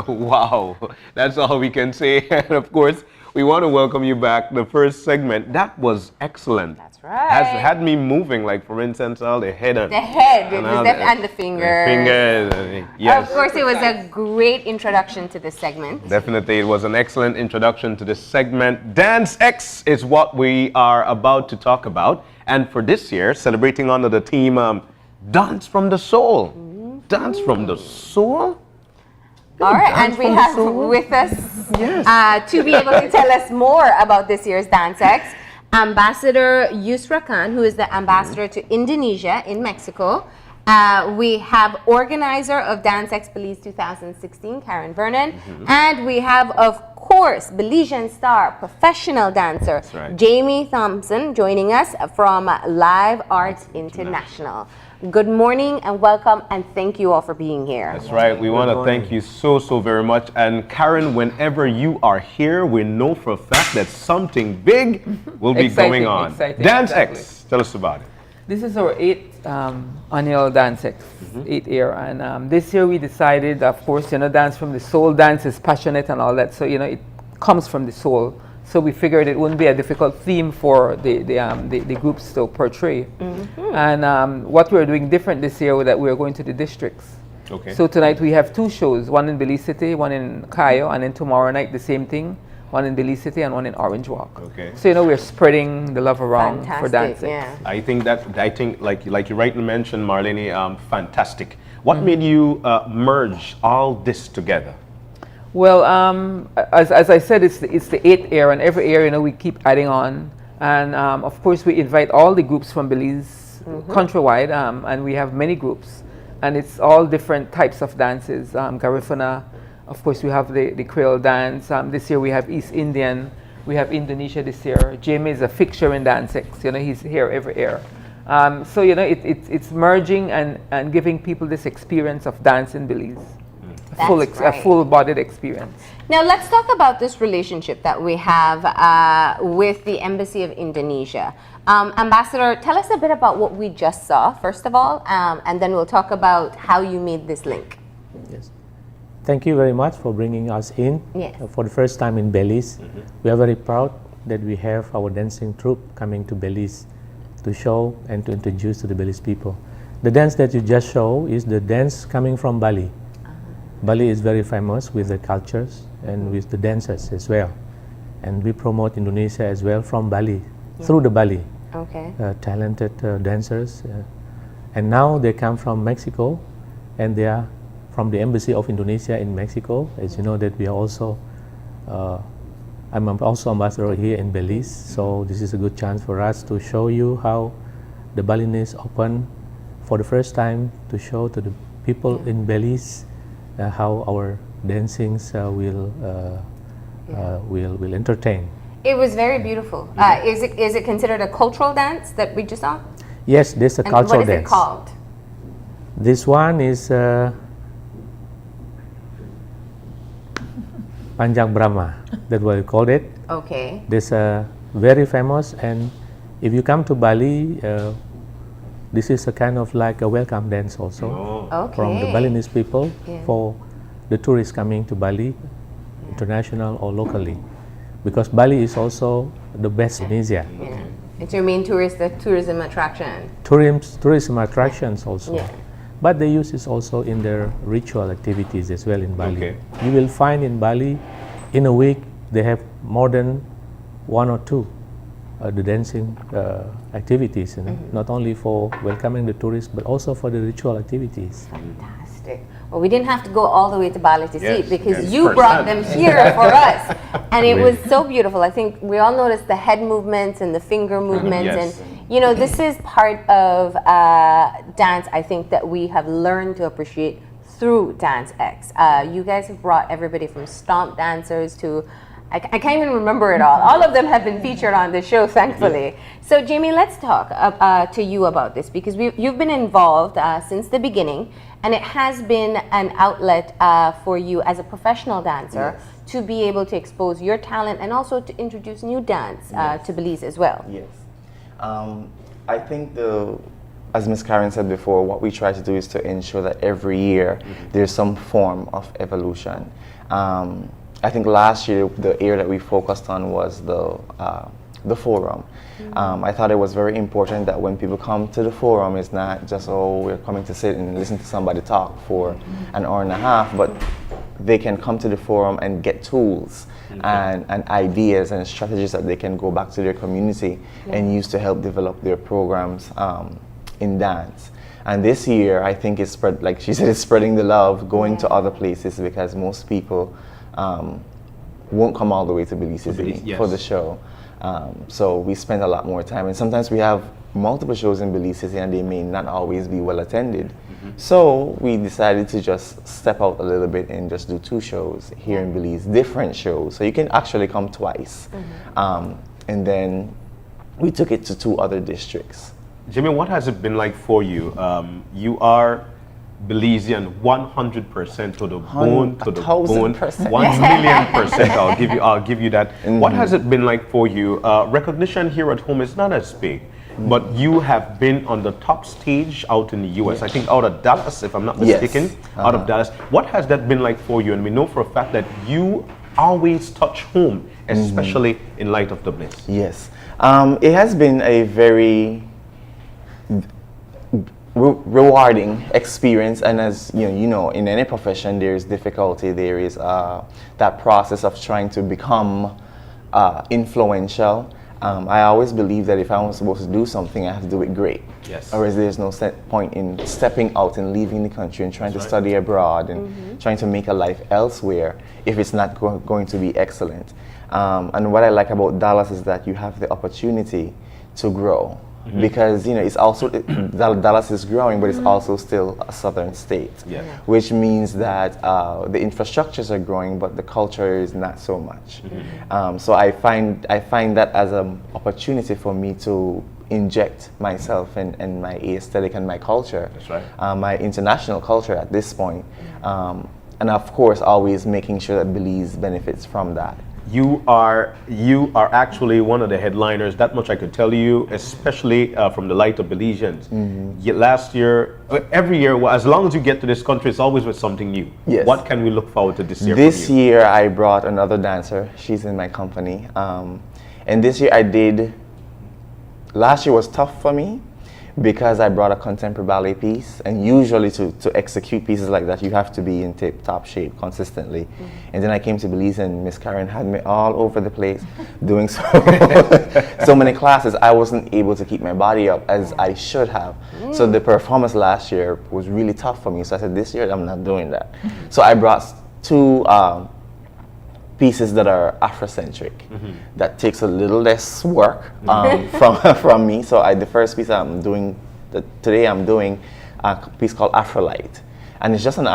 Wow, that's all we can say. And of course, we want to welcome you back. The first segment, that was excellent. That's right. Has had me moving, like for instance, all the head and the head and, and the fingers. Yes. Of course, it was a great introduction to this segment. Definitely, it was an excellent introduction to this segment. Dance X is what we are about to talk about. And for this year, celebrating under the theme, Dance from the Soul. Dance from the Soul? All right, and we have with us to be able to tell us more about this year's Dance X, Ambassador Yusra Khan, who is the ambassador to Indonesia in Mexico. We have organizer of Dance X Belize 2016, Kareen Vernon, and we have, of course, Belizean star, professional dancer, Jamie Thompson, joining us from LyveArts International. Good morning and welcome, and thank you all for being here. That's right. We want to thank you so very much. And Kareen, whenever you are here, we know for a fact that something big will be going on. Exciting, Dance X, tell us about it. This is our 8th annual Dance X, 8th year. And this year we decided, of course, dance from the soul. Dance is passionate and all that. So, it comes from the soul. So we figured it wouldn't be a difficult theme for the groups to portray. And what we're doing different this year was that we're going to the districts. Okay. So tonight we have 2 shows, one in Belize City, one in Cayo, and then tomorrow night the same thing, one in Belize City and one in Orange Walk. Okay. So we're spreading the love around for dancing. Yeah. I think like you rightly mentioned, Marlene, fantastic. What made you merge all this together? Well, as I said, it's the 8th year, and every year, we keep adding on. And of course, we invite all the groups from Belize, countrywide, and we have many groups. And it's all different types of dances. Garifuna, of course, we have the Creole dance. This year we have East Indian. We have Indonesia this year. Jamie is a fixture in Dance X. He's here every year. So, it's merging and giving people this experience of dance in Belize. A full-bodied experience. Now let's talk about this relationship that we have with the Embassy of Indonesia. Ambassador, tell us a bit about what we just saw, first of all, and then we'll talk about how you made this link. Yes. Thank you very much for bringing us in for the first time in Belize. We are very proud that we have our dancing troupe coming to Belize to show and to introduce to the Belize people. The dance that you just show is the dance coming from Bali. Bali is very famous with the cultures and with the dancers as well. And we promote Indonesia as well from Bali, through the Bali. Okay. Talented dancers. And now they come from Mexico, and they are from the Embassy of Indonesia in Mexico. As you know that we are also, I'm also ambassador here in Belize. So this is a good chance for us to show you how the Balinese open for the first time to show to the people in Belize how our dancings will entertain. It was very beautiful. Is it considered a cultural dance that we just saw? Yes, this is a cultural dance. What is it called? This one is Panjang Brahma. That's what we called it. Okay. This very famous, and if you come to Bali, this is a kind of like a welcome dance also from the Balinese people for the tourists coming to Bali, international or locally, because Bali is also the best in Asia. Yeah. It's your main tourism attraction. Tourism attractions also. But they use this also in their ritual activities as well in Bali. Okay. You will find in Bali, in a week, they have more than 1 or 2 the dancing activities, not only for welcoming the tourists, but also for the ritual activities. Fantastic. Well, we didn't have to go all the way to Bali to see it because you brought them here for us. And it was so beautiful. I think we all noticed the head movements and the finger movements. And, this is part of dance, I think, that we have learned to appreciate through Dance X. You guys have brought everybody from stomp dancers to I can't even remember it all. All of them have been featured on the show, thankfully. So, Jamie, let's talk to you about this, because you've been involved since the beginning, and it has been an outlet for you as a professional dancer to be able to expose your talent and also to introduce new dance to Belize as well. Yes. I think the as Ms. Kareen said before, what we try to do is to ensure that every year there's some form of evolution. I think last year the area that we focused on was the forum. I thought it was very important that when people come to the forum, it's not just, oh, we're coming to sit and listen to somebody talk for an hour and a half, but they can come to the forum and get tools and ideas and strategies that they can go back to their community and use to help develop their programs in dance. And this year, I think it's spread, like she said, it's spreading the love, going to other places, because most people won't come all the way to Belize for the show. So we spend a lot more time, and sometimes we have multiple shows in Belize and they may not always be well attended. So we decided to just step out a little bit and just do 2 shows here in Belize, different shows. So you can actually come twice. And then we took it to 2 other districts. Jimmy, what has it been like for you? You are Belizean 100% to the bone, to the bone, 1,000,000%. I'll give you that. What has it been like for you? Recognition here at home is not as big, but you have been on the top stage out in the U.S. I think out of Dallas, if I'm not mistaken, out of Dallas. What has that been like for you? And we know for a fact that you always touch home, especially in light of the Bliss. Yes, it has been a very rewarding experience, and as you know, in any profession there is difficulty. There is that process of trying to become influential. I always believe that if I was supposed to do something, I have to do it great. Yes. Or there's no point in stepping out and leaving the country and trying to study abroad and trying to make a life elsewhere if it's not going to be excellent. And what I like about Dallas is that you have the opportunity to grow. Because it's also Dallas is growing, but it's also still a southern state, which means that the infrastructures are growing, but the culture is not so much. So I find that as an opportunity for me to inject myself and my aesthetic and my culture, my international culture at this point, and of course always making sure that Belize benefits from that. You are actually one of the headliners, that much I could tell you, especially from the light of Belizeans. Last year, every year, well, as long as you get to this country, it's always with something new. Yes. What can we look forward to this year? This year I brought another dancer. She's in my company. And this year last year was tough for me because I brought a contemporary ballet piece, and usually to execute pieces like that you have to be in tip-top shape consistently. And then I came to Belize and Miss Kareen had me all over the place doing so many classes. I wasn't able to keep my body up as I should have. So the performance last year was really tough for me. So I said, this year I'm not doing that. So I brought 2 pieces that are Afrocentric, that takes a little less work from me. So the first piece today I'm doing a piece called Afrolite, and it's just an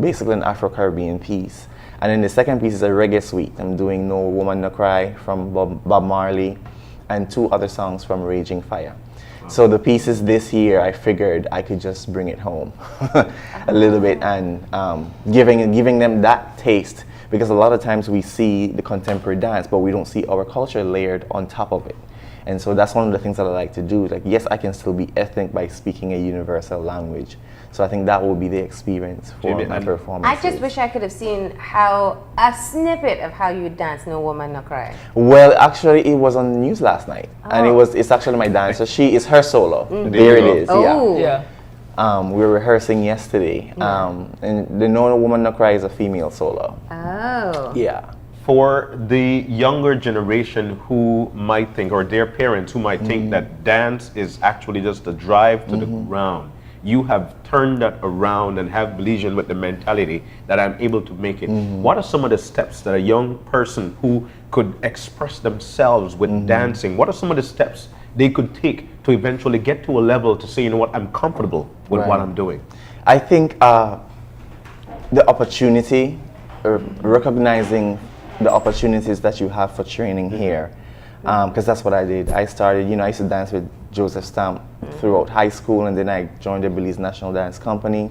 basically an Afro-Caribbean piece. And then the second piece is a reggae suite. I'm doing No Woman No Cry from Bob Marley, and 2 other songs from Raging Fire. So the pieces this year, I figured I could just bring it home a little bit, and giving them that taste. Because a lot of times we see the contemporary dance, but we don't see our culture layered on top of it. And so that's one of the things that I like to do. Like, yes, I can still be ethnic by speaking a universal language. So I think that will be the experience for my performance. I just wish I could have seen a snippet of how you dance No Woman No Cry. Well, actually, it was on the news last night. And it's actually my dancer. She is her solo. There it is. Yeah. We were rehearsing yesterday, and the No Woman No Cry is a female solo. Oh. Yeah. For the younger generation who might think, or their parents who might think that dance is actually just a drive to the ground, you have turned that around and have Belizean with the mentality that I'm able to make it. What are some of the steps that a young person who could express themselves with dancing, what are some of the steps they could take to eventually get to a level to say, you know what, I'm comfortable with what I'm doing? I think the opportunity, recognizing the opportunities that you have for training here, because that's what I did. I started, I used to dance with Joseph Stamp throughout high school, and then I joined the Belize National Dance Company.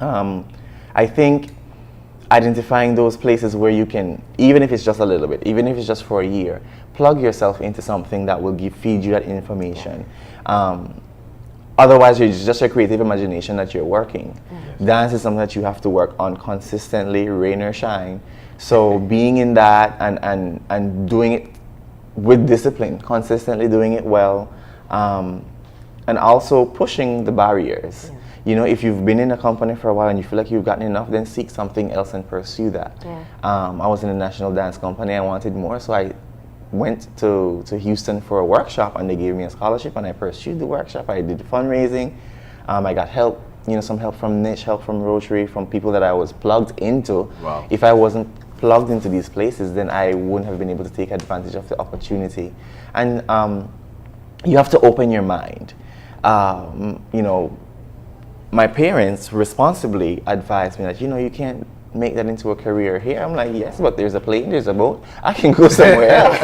I think identifying those places where you can, even if it's just a little bit, even if it's just for a year, plug yourself into something that will feed you that information. Otherwise, it's just your creative imagination that you're working. Dance is something that you have to work on consistently, rain or shine. So being in that and doing it with discipline, consistently doing it well, and also pushing the barriers. You know, if you've been in a company for a while and you feel like you've gotten enough, then seek something else and pursue that. I was in a national dance company, I wanted more, so I went to Houston for a workshop, and they gave me a scholarship, and I pursued the workshop. I did fundraising. I got help, you know, some help from Niche, help from Rotary, from people that I was plugged into. Wow. If I wasn't plugged into these places, then I wouldn't have been able to take advantage of the opportunity. And you have to open your mind. You know, my parents responsibly advised me that, you know, you can't make that into a career here. I'm like, yes, but there's a plane, there's a boat. I can go somewhere else.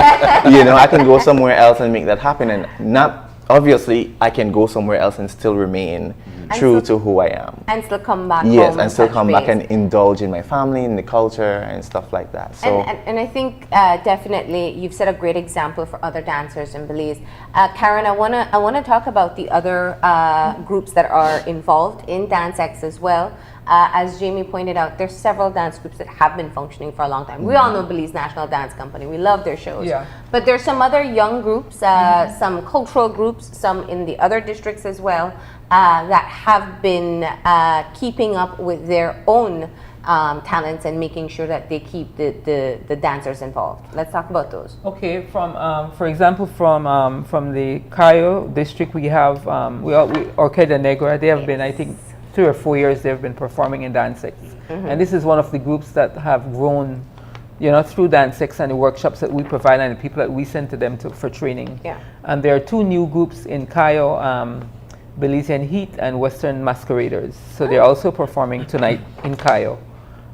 You know, I can go somewhere else and make that happen. And not, obviously, I can go somewhere else and still remain true to who I am. And still come back home. Yes, and still come back and indulge in my family, in the culture, and stuff like that. So, and I think definitely you've set a great example for other dancers in Belize. Kareen, I wanna talk about the other groups that are involved in DanceX as well. As Jamie pointed out, there's several dance groups that have been functioning for a long time. We all know Belize National Dance Company. We love their shows. Yeah. But there's some other young groups, some cultural groups, some in the other districts as well, that have been keeping up with their own talents and making sure that they keep the dancers involved. Let's talk about those. Okay, from for example, from the Cayo district, we have Orquídea Negra. They have been, I think, 3 or 4 years they've been performing in DanceX. And this is one of the groups that have grown, you know, through DanceX and the workshops that we provide and the people that we send to them for training. And there are 2 new groups in Cayo, Belizean Heat and Western Masqueraders. So they're also performing tonight in Cayo.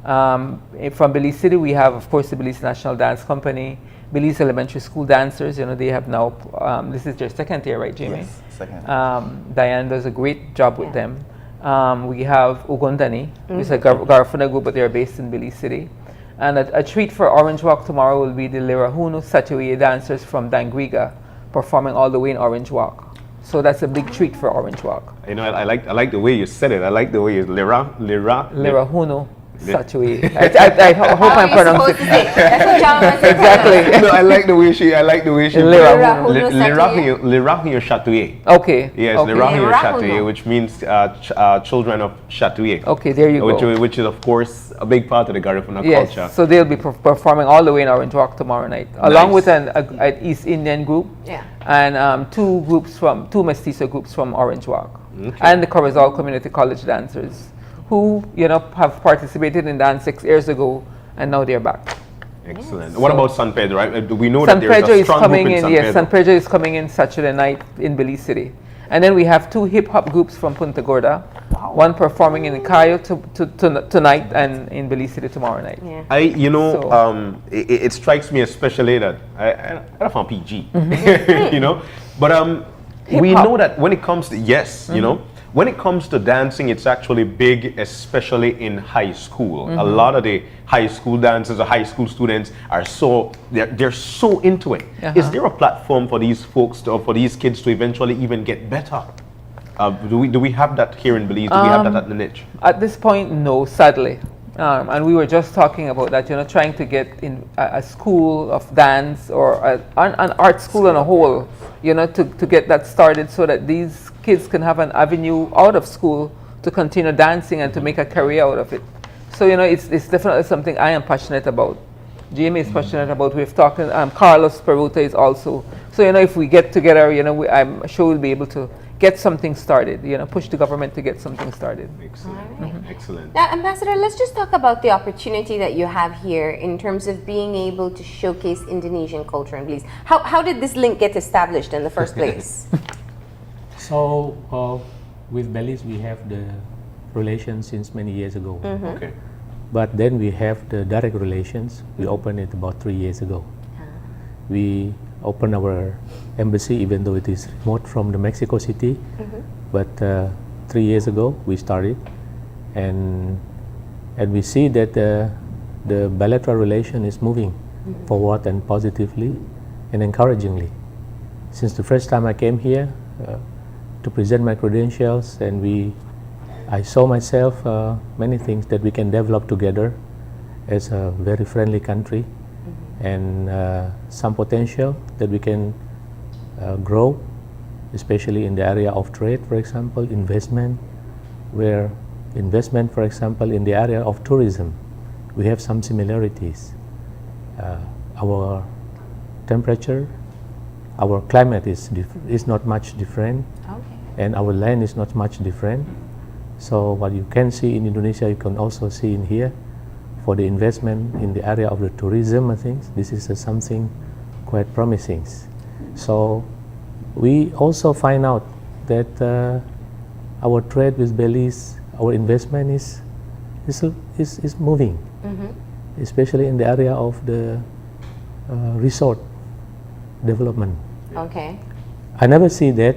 From Belize City, we have, of course, the Belize National Dance Company, Belize Elementary School Dancers. You know, they have now, this is their 2nd year, right, Jamie? yes, second. Diane does a great job with them. We have Ugondani, which is a Garifuna group, but they're based in Belize City. And a treat for Orange Walk tomorrow will be the Lirahunu Satuye dancers from Dangriga performing all the way in Orange Walk. So that's a big treat for Orange Walk. You know, I like the way you said it. I like the way you Lirahunu Satuye. I hope I'm pronouncing it. That's what John was saying. Exactly. No, I like the way she. Lirahunu Chatouye. Okay. Yes, okay. Lirahunu Chatouye, which means children of Chatouye. Okay, there you go. Which is, of course, a big part of the Garifuna yes, culture. so they'll be performing all the way in Orange Walk tomorrow night, along with an East Indian group and 2 mestizo groups from Orange Walk, and the Corozal Community College dancers, who, you know, have participated in dance 6 years ago, and now they're back. Excellent. What about San Pedro? Right? Do we know San that there's Pedro a is strong coming group in in. San Yes, Pedro? San Pedro is coming in Saturday night in Belize City, and then we have 2 hip hop groups from Punta Gorda, one performing in Cayo tonight and in Belize City tomorrow night. It strikes me especially that I found PG, you know, but we know that when it comes to you know. When it comes to dancing, it's actually big, especially in high school. A lot of the high school dancers or high school students are they're so into it. Is there a platform for these folks for these kids to eventually even get better? Do we have that here in Belize? Do we have that at the niche? At this point, no, sadly. And we were just talking about that, you know, trying to get in a school of dance or an art school on a whole, you know, to get that started so that these kids can have an avenue out of school to continue dancing and to make a career out of it. So, you know, it's definitely something I am passionate about. Jamie is passionate about. We've talked, Carlos Peruta is also. So, you know, if we get together, you know, I'm sure we'll be able to get something started, you know, push the government to get something started. Excellent. Excellent. Now, Ambassador, let's just talk about the opportunity that you have here in terms of being able to showcase Indonesian culture in Belize. How did this link get established in the first place? So, with Belize, we have the relation since many years ago. Okay. But then we have the direct relations. We opened it about 3 years ago. We opened our embassy, even though it is remote from the Mexico City. But 3 years ago, we started. And we see that the bilateral relation is moving forward and positively and encouragingly. Since the first time I came here to present my credentials, and I saw myself many things that we can develop together as a very friendly country, and some potential that we can grow, especially in the area of trade, for example, investment, where investment, for example, in the area of tourism, we have some similarities. Our temperature, our climate is not much different, and our land is not much different. So what you can see in Indonesia, you can also see in here. For the investment in the area of the tourism, I think this is something quite promising. So we also find out that our trade with Belize, our investment is moving, especially in the area of the resort development. Okay. I never see that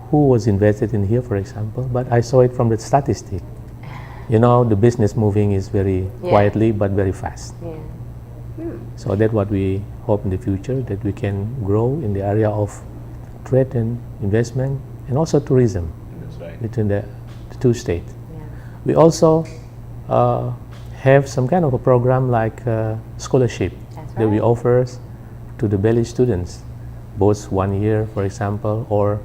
who was invested in here, for example, but I saw it from the statistic. You know, the business moving is very quietly but very fast. So that's what we hope in the future, that we can grow in the area of trade and investment, and also tourism. That's right. Between the two states. We also have some kind of a program like scholarship that we offer to the Belize students, both 1 year, for example, or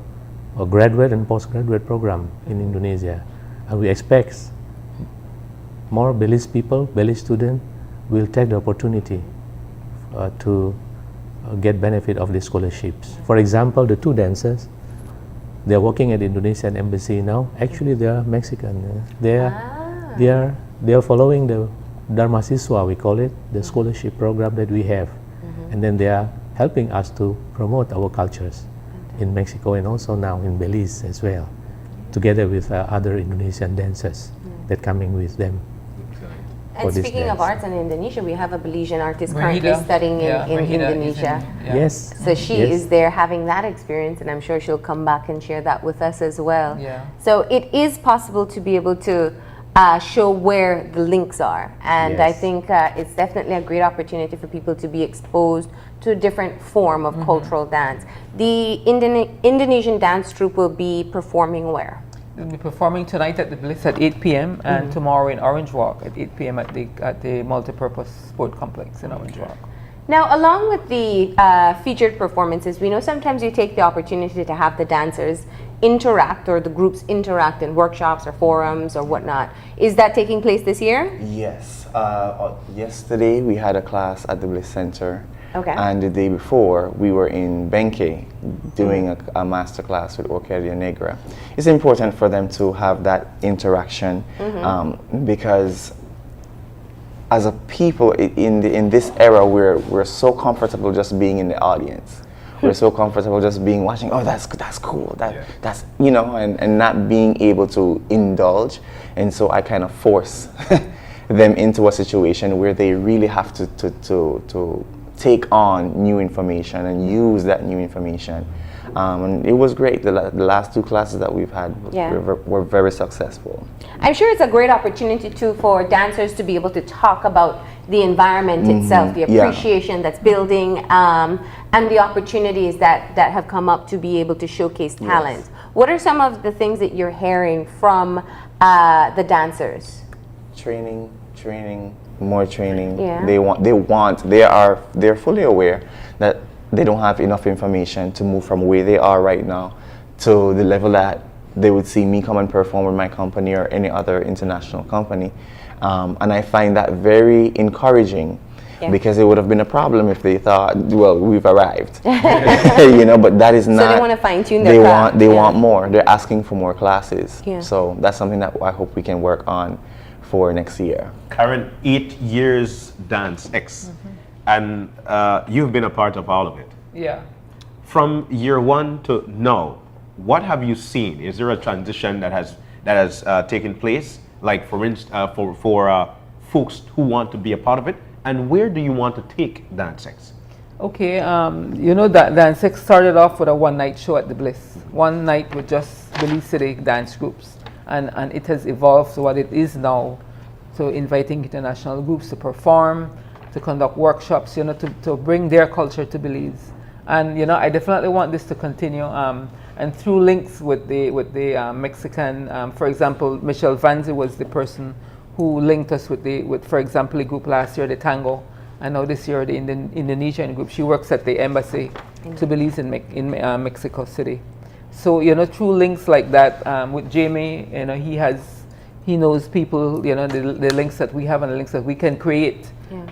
a graduate and postgraduate program in Indonesia. And we expect more Belize people, Belize students, will take the opportunity to get benefit of the scholarships. For example, the two dancers, they're working at the Indonesian embassy now. Actually, they are Mexican. They are following the Dharma Siswa, we call it, the scholarship program that we have. And then they are helping us to promote our cultures in Mexico and also now in Belize as well, together with other Indonesian dancers that coming with them. And speaking of arts in Indonesia, we have a Belizean artist currently studying in Indonesia. Yes. So she is there having that experience, and I'm sure she'll come back and share that with us as well. So it is possible to be able to show where the links are, and I think it's definitely a great opportunity for people to be exposed to a different form of cultural dance. The Indonesian dance troupe will be performing where? We'll be performing tonight at the Bliss at 8 p.m. and tomorrow in Orange Walk at 8 p.m. at the multipurpose sport complex in Orange Walk. Now, along with the featured performances, we know sometimes you take the opportunity to have the dancers interact, or the groups interact in workshops or forums or whatnot. Is that taking place this year? Yes. Yesterday we had a class at the Bliss Center. Okay. And the day before, we were in Benke doing a master class with Orquídea Negra. It's important for them to have that interaction because as a people in this era, we're so comfortable just being in the audience. We're so comfortable just being watching. Oh, that's cool. That's and not being able to indulge. And so I kind of force them into a situation where they really have to take on new information and use that new information. And it was great. The last two classes that we've had were very successful. I'm sure it's a great opportunity too for dancers to be able to talk about the environment itself, the appreciation that's building, and the opportunities that have come up to be able to showcase talent. What are some of the things that you're hearing from the dancers? Training, more training. They're fully aware that they don't have enough information to move from where they are right now to the level that they would see me come and perform with my company or any other international company. And I find that very encouraging because it would have been a problem if they thought, well, we've arrived. But that is not. So they want to fine tune their craft. They want more. They're asking for more classes. So that's something that I hope we can work on for next year. Kareen, 8 years Dance X, and you've been a part of all of it. Yeah. From year one to now, what have you seen? Is there a transition that has taken place? Like for folks who want to be a part of it, and where do you want to take Dance X? Okay, that Dance X started off with a one-night show at the Bliss. One night with just Belize City dance groups. And it has evolved to what it is now, So inviting international groups to perform, to conduct workshops, to bring their culture to Belize. And I definitely want this to continue. And through links with the Mexican, for example, Michelle Vanzi was the person who linked us with, for example, a group last year, the Tango, and now this year the Indonesian group. She works at the embassy to Belize in Mexico City. So through links like that, with Jamie, he knows people, the links that we have and the links that we can create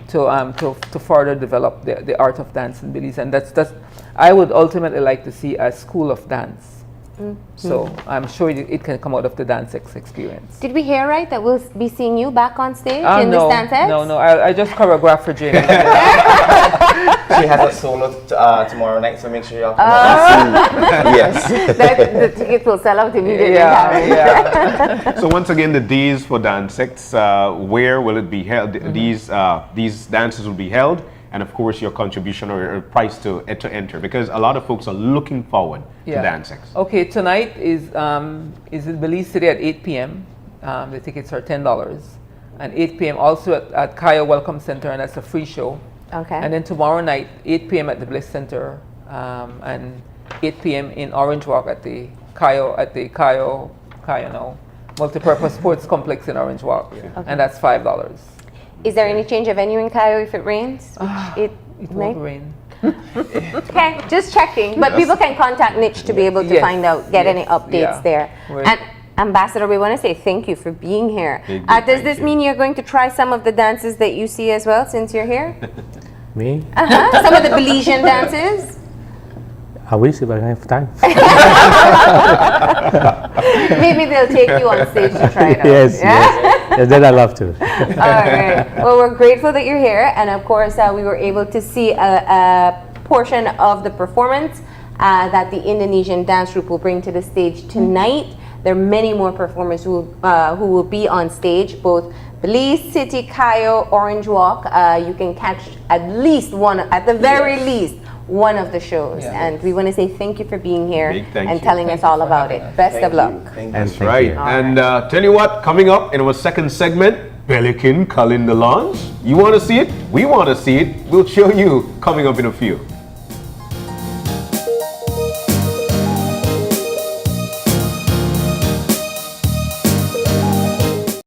to further develop the art of dance in Belize. And that's I would ultimately like to see a school of dance. So I'm sure it can come out of the Dance X experience. Did we hear right that we'll be seeing you back on stage in this Dance X? No, I just choreographed for Jamie. She has a solo tomorrow night, so make sure y'all come out and see. Yes. The tickets will sell out immediately. Yeah. So once again, the D's for Dance X, where will it be held? These dances will be held, and of course your contribution or price to enter, because a lot of folks are looking forward to Dance X. Okay, tonight is in Belize City at 8 p.m. The tickets are $10, and 8 p.m. also at Kaya Welcome Center, and that's a free show. Okay. And then tomorrow night, 8 p.m. at the Bliss Center, and 8 p.m. in Orange Walk at the Kayo Multipurpose Sports Complex in Orange Walk, and that's $5. Is there any change of venue in Cayo if it rains? It won't rain. Okay, just checking. But people can contact Niche to be able to find out, get any updates there. Right. And Ambassador, we want to say thank you for being here. Does this mean you're going to try some of the dances that you see as well since you're here? Me? Some of the Belizean dances? I wish if I have time. Maybe they'll take you on stage to try it out. Yes, then I love to. All right. Well, we're grateful that you're here. And of course, we were able to see a portion of the performance that the Indonesian dance group will bring to the stage tonight. There are many more performers who will be on stage, both Belize City, Cayo, Orange Walk. You can catch at least one, at the very least, one of the shows. And we want to say thank you for being here and telling us all about it. Best of luck. That's right. And tell you what, coming up in our second segment, Pelican Calling the Launch. You want to see it? We want to see it. We'll show you coming up in a few.